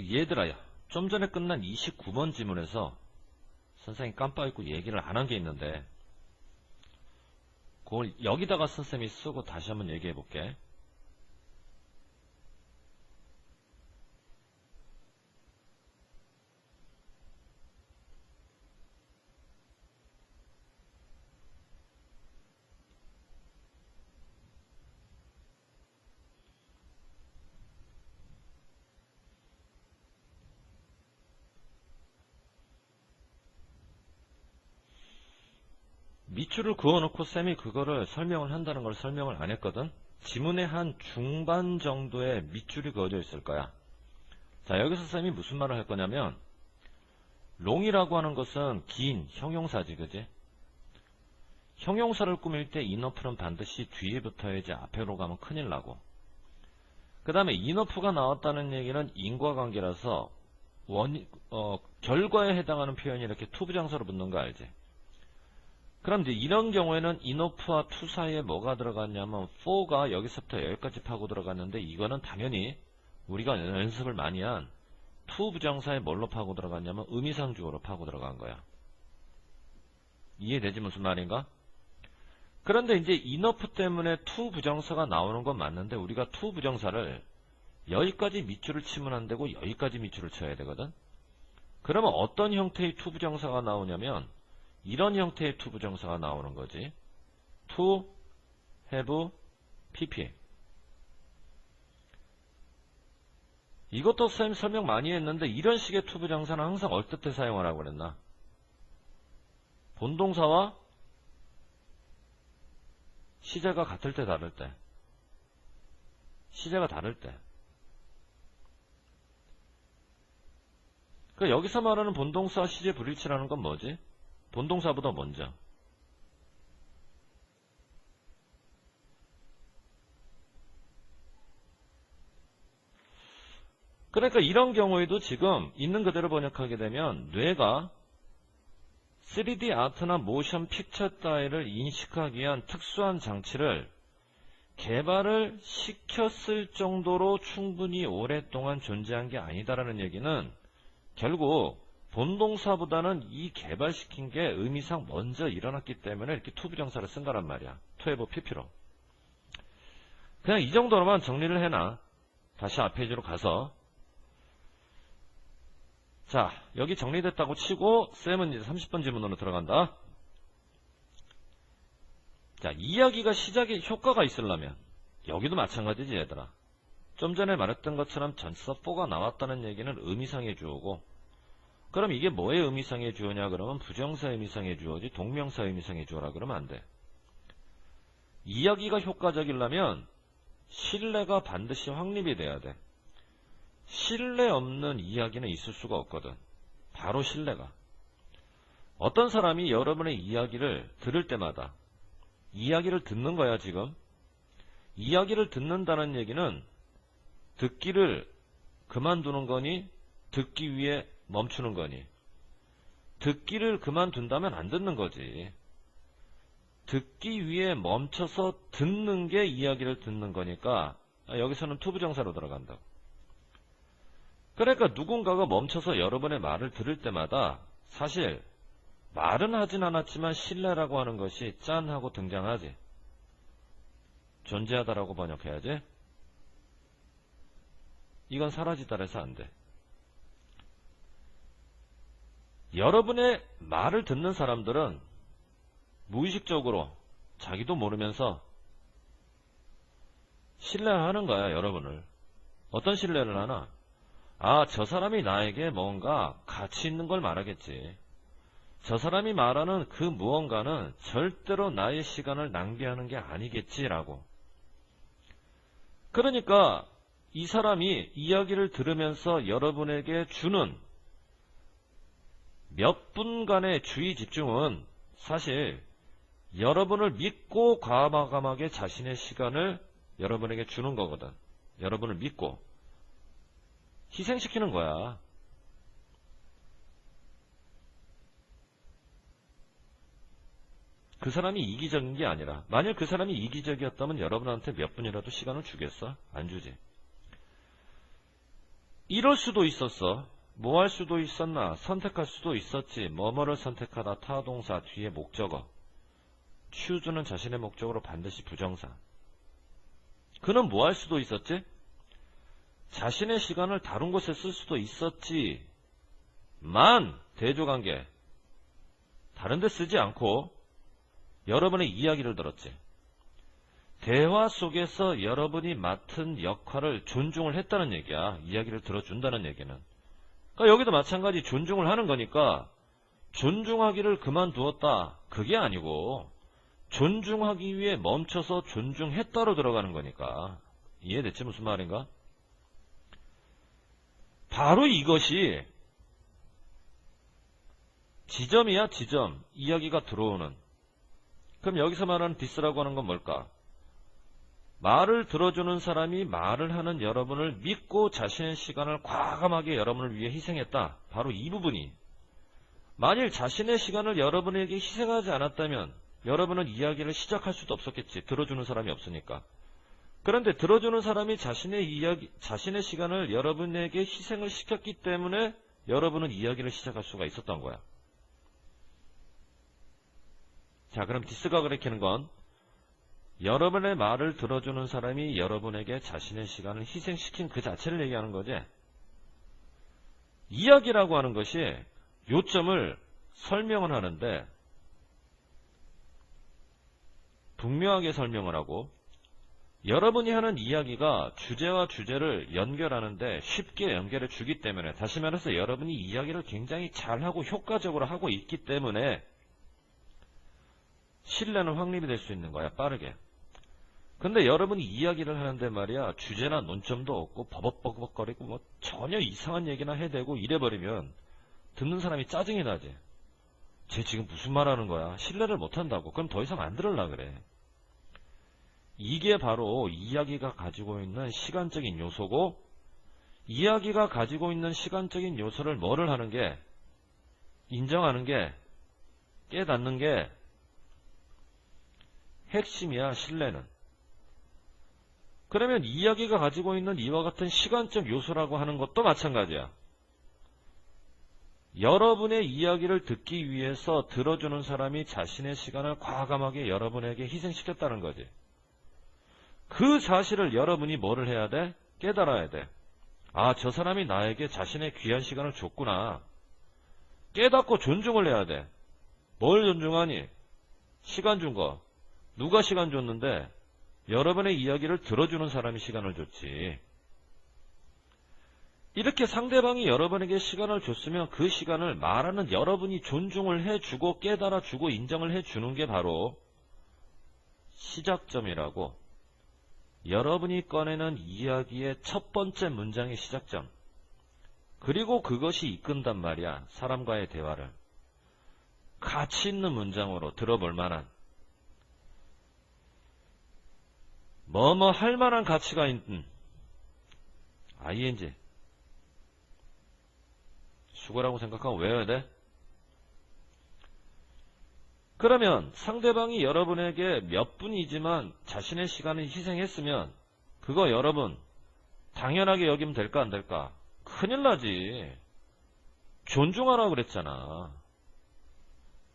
얘들아, 좀 전에 끝난 29번 지문에서 선생님 깜빡 잊고 얘기를 안 한 게 있는데, 그걸 여기다가 선생님이 쓰고 다시 한번 얘기해 볼게. 밑줄을 그어놓고 쌤이 그거를 설명을 한다는 걸 설명을 안 했거든. 지문의 한 중반 정도의 밑줄이 그어져 있을 거야. 자, 여기서 쌤이 무슨 말을 할 거냐면, 롱이라고 하는 것은 긴 형용사지, 그지? 형용사를 꾸밀 때 인어프는 반드시 뒤에 붙어야지 앞으로 가면 큰일 나고, 그 다음에 인어프가 나왔다는 얘기는 인과관계라서 결과에 해당하는 표현이 이렇게 투부정사로 붙는 거 알지? 그럼 이제 이런 경우에는 인어프와 투 사이에 뭐가 들어갔냐면 for가 여기서부터 여기까지 파고 들어갔는데, 이거는 당연히 우리가 연습을 많이 한 투 부정사에 뭘로 파고 들어갔냐면 의미상 주어로 파고 들어간 거야. 이해되지 무슨 말인가? 그런데 이제 인어프 때문에 투 부정사가 나오는 건 맞는데, 우리가 투 부정사를 여기까지 밑줄을 치면 안 되고 여기까지 밑줄을 쳐야 되거든. 그러면 어떤 형태의 투 부정사가 나오냐면 이런 형태의 투 부정사가 나오는 거지. to, have, pp. 이것도 쌤 설명 많이 했는데, 이런 식의 투 부정사는 항상 어떨 때 사용하라고 그랬나? 본동사와 시제가 같을 때, 다를 때. 시제가 다를 때. 그러니까 여기서 말하는 본동사 시제 불일치라는 건 뭐지? 본동사보다 먼저. 그러니까 이런 경우에도 지금 있는 그대로 번역하게 되면 뇌가 3D 아트나 모션 픽처 따위를 인식하기 위한 특수한 장치를 개발을 시켰을 정도로 충분히 오랫동안 존재한 게 아니다라는 얘기는, 결국 본동사보다는 이 개발시킨 게 의미상 먼저 일어났기 때문에 이렇게 투부정사를 쓴 거란 말이야. to have pp로. 그냥 이 정도로만 정리를 해놔. 다시 앞 페이지로 가서. 자, 여기 정리됐다고 치고 쌤은 이제 30번 질문으로 들어간다. 자, 이야기가 시작에 효과가 있으려면 여기도 마찬가지지 얘들아. 좀 전에 말했던 것처럼 전치사 for가 나왔다는 얘기는 의미상의 주어고, 그럼 이게 뭐의 의미상의 주어냐 그러면 부정사 의미상의 주어지 동명사 의미상의 주어라 그러면 안 돼. 이야기가 효과적이려면 신뢰가 반드시 확립이 돼야 돼. 신뢰 없는 이야기는 있을 수가 없거든. 바로 신뢰가. 어떤 사람이 여러분의 이야기를 들을 때마다 이야기를 듣는 거야 지금. 이야기를 듣는다는 얘기는 듣기를 그만두는 거니 듣기 위해 멈추는 거니? 듣기를 그만둔다면 안 듣는 거지. 듣기 위해 멈춰서 듣는 게 이야기를 듣는 거니까 여기서는 투부정사로 들어간다고. 그러니까 누군가가 멈춰서 여러분의 말을 들을 때마다 사실 말은 하진 않았지만 신뢰라고 하는 것이 짠 하고 등장하지. 존재하다라고 번역해야지. 이건 사라지다 해서 안 돼. 여러분의 말을 듣는 사람들은 무의식적으로 자기도 모르면서 신뢰하는 거야, 여러분을. 어떤 신뢰를 하나? 아, 저 사람이 나에게 뭔가 가치 있는 걸 말하겠지. 저 사람이 말하는 그 무언가는 절대로 나의 시간을 낭비하는 게 아니겠지라고. 그러니까 이 사람이 이야기를 들으면서 여러분에게 주는 몇 분간의 주의 집중은 사실 여러분을 믿고 과감하게 자신의 시간을 여러분에게 주는 거거든. 여러분을 믿고 희생시키는 거야. 그 사람이 이기적인 게 아니라, 만약 그 사람이 이기적이었다면 여러분한테 몇 분이라도 시간을 주겠어? 안 주지. 이럴 수도 있었어. 뭐 할 수도 있었나? 선택할 수도 있었지. 뭐뭐를 선택하다 타동사 뒤에 목적어. choose는 자신의 목적으로 반드시 부정사. 그는 뭐 할 수도 있었지? 자신의 시간을 다른 곳에 쓸 수도 있었지만 대조관계 다른 데 쓰지 않고 여러분의 이야기를 들었지. 대화 속에서 여러분이 맡은 역할을 존중을 했다는 얘기야. 이야기를 들어준다는 얘기는. 그러니까 여기도 마찬가지 존중을 하는 거니까 존중하기를 그만두었다. 그게 아니고 존중하기 위해 멈춰서 존중했다로 들어가는 거니까. 이해됐지? 무슨 말인가? 바로 이것이 지점이야, 지점. 이야기가 들어오는. 그럼 여기서 말하는 디스라고 하는 건 뭘까? 말을 들어주는 사람이 말을 하는 여러분을 믿고 자신의 시간을 과감하게 여러분을 위해 희생했다. 바로 이 부분이. 만일 자신의 시간을 여러분에게 희생하지 않았다면 여러분은 이야기를 시작할 수도 없었겠지. 들어주는 사람이 없으니까. 그런데 들어주는 사람이 자신의 시간을 여러분에게 희생을 시켰기 때문에 여러분은 이야기를 시작할 수가 있었던 거야. 자, 그럼 디스가 가리키는 건 여러분의 말을 들어주는 사람이 여러분에게 자신의 시간을 희생시킨 그 자체를 얘기하는 거지. 이야기라고 하는 것이 요점을 설명을 하는데 분명하게 설명을 하고 여러분이 하는 이야기가 주제와 주제를 연결하는데 쉽게 연결해 주기 때문에 다시 말해서 여러분이 이야기를 굉장히 잘하고 효과적으로 하고 있기 때문에 신뢰는 확립이 될 수 있는 거야. 빠르게. 근데 여러분이 이야기를 하는데 말이야 주제나 논점도 없고 버벅버벅거리고 뭐 전혀 이상한 얘기나 해대고 이래버리면 듣는 사람이 짜증이 나지. 쟤 지금 무슨 말 하는 거야? 신뢰를 못한다고. 그럼 더 이상 안 들으려고 그래. 이게 바로 이야기가 가지고 있는 시간적인 요소고 이야기가 가지고 있는 시간적인 요소를 뭐를 하는 게 인정하는 게 깨닫는 게 핵심이야. 신뢰는. 그러면 이야기가 가지고 있는 이와 같은 시간적 요소라고 하는 것도 마찬가지야. 여러분의 이야기를 듣기 위해서 들어주는 사람이 자신의 시간을 과감하게 여러분에게 희생시켰다는 거지. 그 사실을 여러분이 뭐를 해야 돼? 깨달아야 돼. 아, 저 사람이 나에게 자신의 귀한 시간을 줬구나. 깨닫고 존중을 해야 돼. 뭘 존중하니? 시간 준 거. 누가 시간 줬는데? 여러분의 이야기를 들어주는 사람이 시간을 줬지. 이렇게 상대방이 여러분에게 시간을 줬으면 그 시간을 말하는 여러분이 존중을 해주고 깨달아주고 인정을 해주는 게 바로 시작점이라고. 여러분이 꺼내는 이야기의 첫 번째 문장의 시작점. 그리고 그것이 이끈단 말이야. 사람과의 대화를. 가치 있는 문장으로 들어볼 만한. 뭐뭐 할 만한 가치가 있는 ing. 수고라고 생각하고 외워야 돼. 그러면 상대방이 여러분에게 몇 분이지만 자신의 시간을 희생했으면 그거 여러분 당연하게 여기면 될까 안 될까? 큰일 나지. 존중하라고 그랬잖아.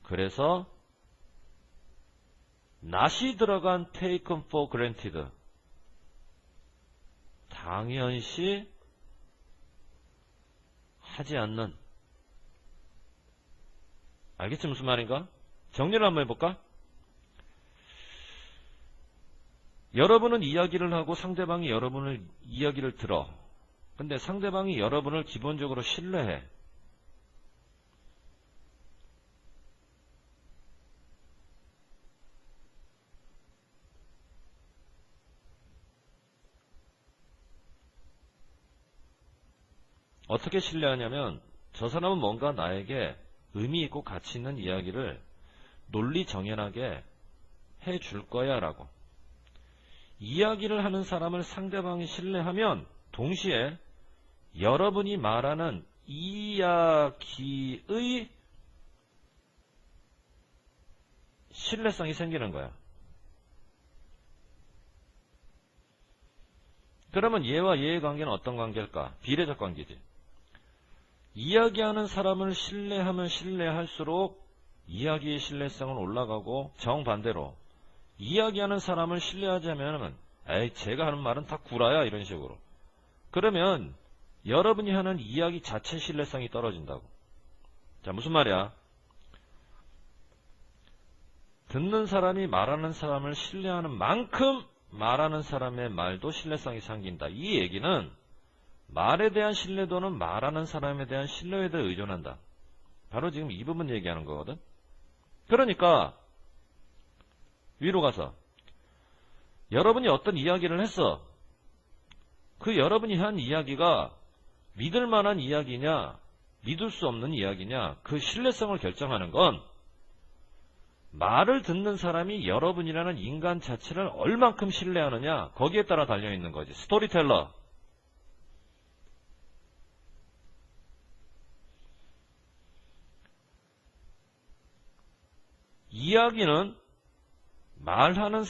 그래서 not이 들어간 taken for granted. 당연시 하지 않는. 알겠지 무슨 말인가? 정리를 한번 해볼까? 여러분은 이야기를 하고 상대방이 여러분을 이야기를 들어. 근데 상대방이 여러분을 기본적으로 신뢰해. 어떻게 신뢰하냐면 저 사람은 뭔가 나에게 의미 있고 가치 있는 이야기를 논리 정연하게 해줄 거야 라고. 이야기를 하는 사람을 상대방이 신뢰하면 동시에 여러분이 말하는 이야기의 신뢰성이 생기는 거야. 그러면 얘와 얘의 관계는 어떤 관계일까? 비례적 관계지. 이야기하는 사람을 신뢰하면 신뢰할수록 이야기의 신뢰성은 올라가고, 정반대로 이야기하는 사람을 신뢰하지 않으면 에이 제가 하는 말은 다 구라야 이런 식으로. 그러면 여러분이 하는 이야기 자체 신뢰성이 떨어진다고. 자, 무슨 말이야? 듣는 사람이 말하는 사람을 신뢰하는 만큼 말하는 사람의 말도 신뢰성이 생긴다. 이 얘기는 말에 대한 신뢰도는 말하는 사람에 대한 신뢰에 대해 의존한다. 바로 지금 이 부분 얘기하는 거거든. 그러니까 위로 가서 여러분이 어떤 이야기를 했어. 그 여러분이 한 이야기가 믿을 만한 이야기냐, 믿을 수 없는 이야기냐, 그 신뢰성을 결정하는 건 말을 듣는 사람이 여러분이라는 인간 자체를 얼만큼 신뢰하느냐, 거기에 따라 달려있는 거지. 스토리텔러. 이야기는 말하는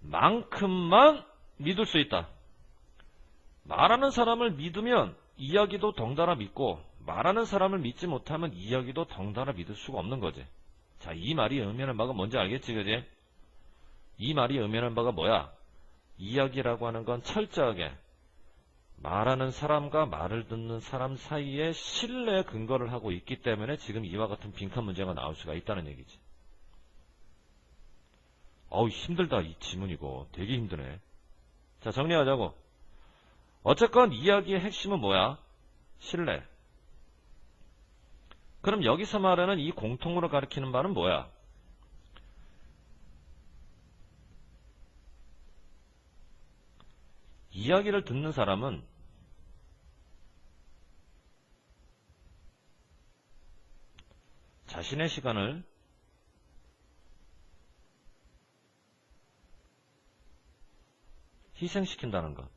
사람만큼만 믿을 수 있다. 말하는 사람을 믿으면 이야기도 덩달아 믿고, 말하는 사람을 믿지 못하면 이야기도 덩달아 믿을 수가 없는 거지. 자, 이 말이 의미하는 바가 뭔지 알겠지, 그지? 이 말이 의미하는 바가 뭐야? 이야기라고 하는 건 철저하게 말하는 사람과 말을 듣는 사람 사이에 신뢰에 근거를 하고 있기 때문에 지금 이와 같은 빈칸 문제가 나올 수가 있다는 얘기지. 어우, 힘들다, 이 지문이고. 되게 힘드네. 자, 정리하자고. 어쨌건 이야기의 핵심은 뭐야? 신뢰. 그럼 여기서 말하는 이 공통으로 가리키는 바는 뭐야? 이야기를 듣는 사람은 자신의 시간을 희생시킨다는 것.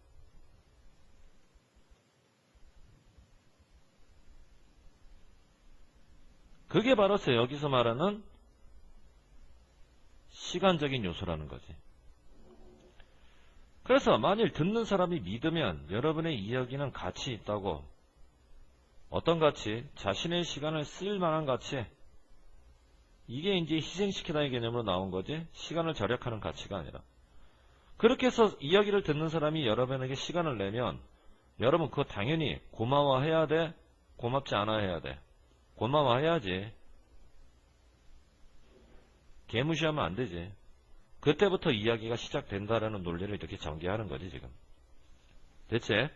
그게 바로 여기서 말하는 시간적인 요소라는 거지. 그래서 만일 듣는 사람이 믿으면 여러분의 이야기는 가치 있다고. 어떤 가치? 자신의 시간을 쓸 만한 가치. 이게 이제 희생시키다의 개념으로 나온 거지, 시간을 절약하는 가치가 아니라. 그렇게 해서 이야기를 듣는 사람이 여러분에게 시간을 내면 여러분 그거 당연히 고마워해야 돼? 고맙지 않아야 해야 돼? 고마워해야지. 개무시하면 안 되지. 그때부터 이야기가 시작된다라는 논리를 이렇게 전개하는 거지 지금. 됐지?